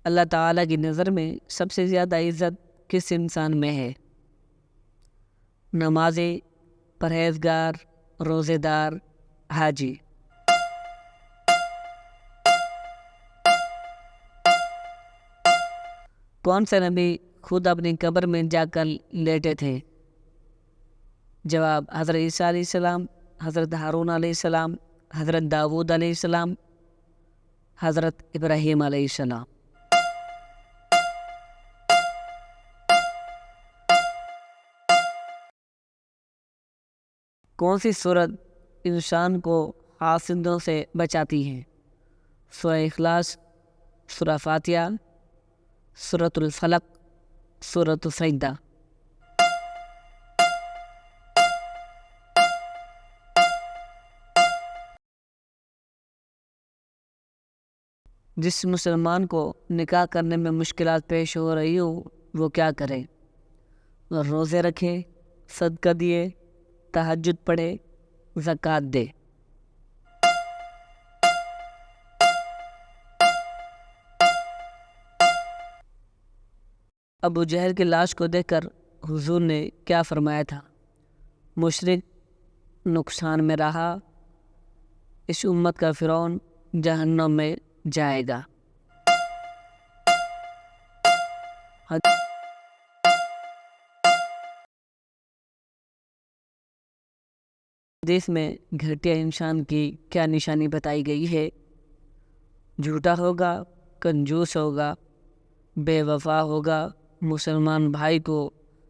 اللہ تعالیٰ کی نظر میں سب سے زیادہ عزت کس انسان میں ہے؟ نمازی، پرہیزگار، روزے دار، حاجی۔ کون سے نبی خود اپنی قبر میں جا کر لیٹے تھے؟ جواب: حضرت عیسیٰ علیہ السلام، حضرت ہارون علیہ السلام، حضرت داؤد علیہ السلام، حضرت ابراہیم علیہ السلام۔ کون سی سورت انسان کو حاسدوں سے بچاتی ہے؟ سورہ اخلاص، سورہ فاتحہ، سورۃ الفلق، سورۃ السجدہ۔ جس مسلمان کو نکاح کرنے میں مشکلات پیش ہو رہی ہو وہ کیا کرے؟ روزے رکھے، صدقہ دیے، تہجد پڑھے، زکوٰۃ دے۔ ابو جہل کی لاش کو دیکھ کر حضور نے کیا فرمایا تھا؟ مشرک نقصان میں رہا، اس امت کا فرعون جہنم میں جائے گا۔ حدیث میں گھٹیا انسان کی کیا نشانی بتائی گئی ہے؟ جھوٹا ہوگا، کنجوس ہوگا، بے وفا ہوگا، مسلمان بھائی کو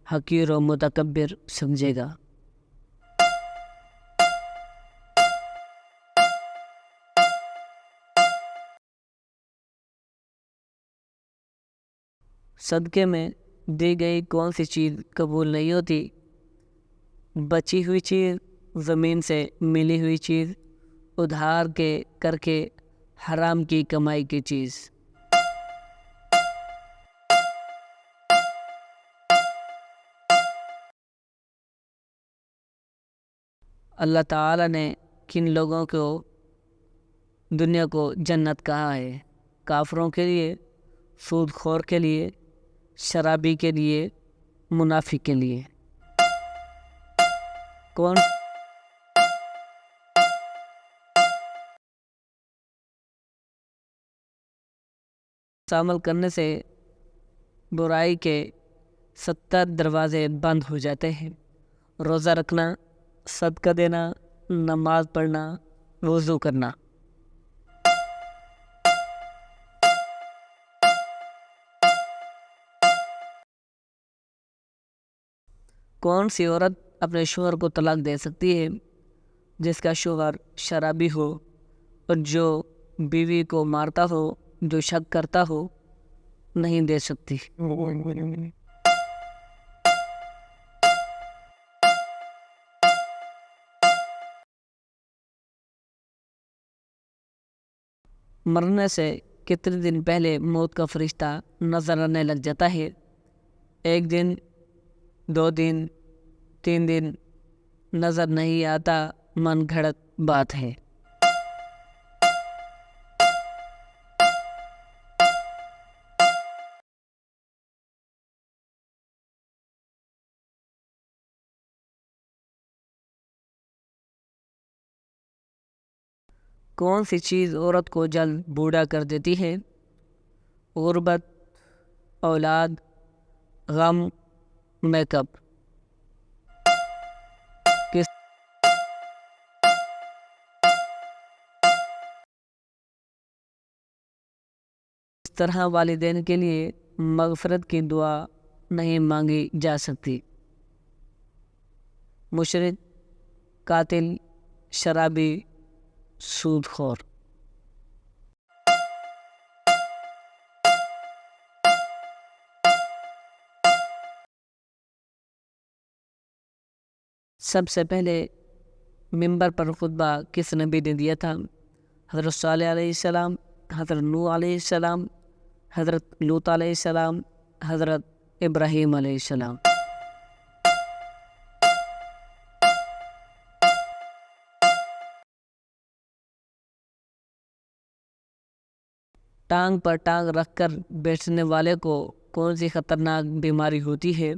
حقیر و متکبر سمجھے گا۔ صدقے میں دی گئی کون سی چیز قبول نہیں ہوتی؟ بچی ہوئی چیز، زمین سے ملی ہوئی چیز، ادھار کے کر کے حرام کی کمائی کی چیز۔ اللہ تعالیٰ نے کن لوگوں کو دنیا کو جنت کہا ہے؟ کافروں کے لیے، سود خور کے لیے، شرابی کے لیے، منافق کے لیے۔ کون سا عمل کرنے سے برائی کے 70 دروازے بند ہو جاتے ہیں؟ روزہ رکھنا، صدقہ دینا، نماز پڑھنا، وضو کرنا۔ کون سی عورت اپنے شوہر کو طلاق دے سکتی ہے؟ جس کا شوہر شرابی ہو اور جو بیوی کو مارتا ہو، جو شک کرتا ہو، نہیں دے سکتی۔ مرنے سے کتنے دن پہلے موت کا فرشتہ نظر آنے لگ جاتا ہے؟ 1 دن، 2 دن، 3 دن؟ نظر نہیں آتا، من گھڑت بات ہے۔ کون سی چیز عورت کو جلد بوڑھا کر دیتی ہے؟ غربت، اولاد، غم، میک اپ۔ کس طرح والدین کے لیے مغفرت کی دعا نہیں مانگی جا سکتی؟ مشرک، قاتل، شرابی، سود خور۔ سب سے پہلے منبر پر خطبہ کس نبی نے دیا تھا؟ حضرت صالح علیہ السلام، حضرت نوح علیہ السلام، حضرت لوط علیہ السلام، حضرت ابراہیم علیہ السلام۔ ٹانگ پر ٹانگ رکھ کر بیٹھنے والے کو کون سی خطرناک بیماری ہوتی ہے؟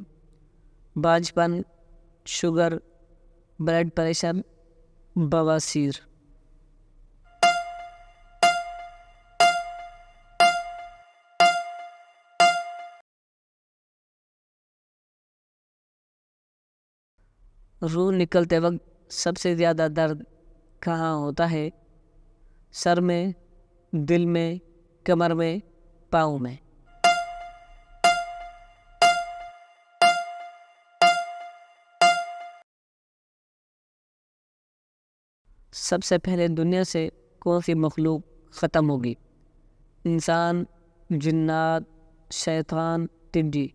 بانجھپن، شوگر، بلڈ پریشر، بواسیر۔ روح نکلتے وقت سب سے زیادہ درد کہاں ہوتا ہے؟ سر میں، دل میں، کمر میں، پاؤں میں۔ سب سے پہلے دنیا سے کون سی مخلوق ختم ہوگی؟ انسان، جنات، شیطان، ٹڈی۔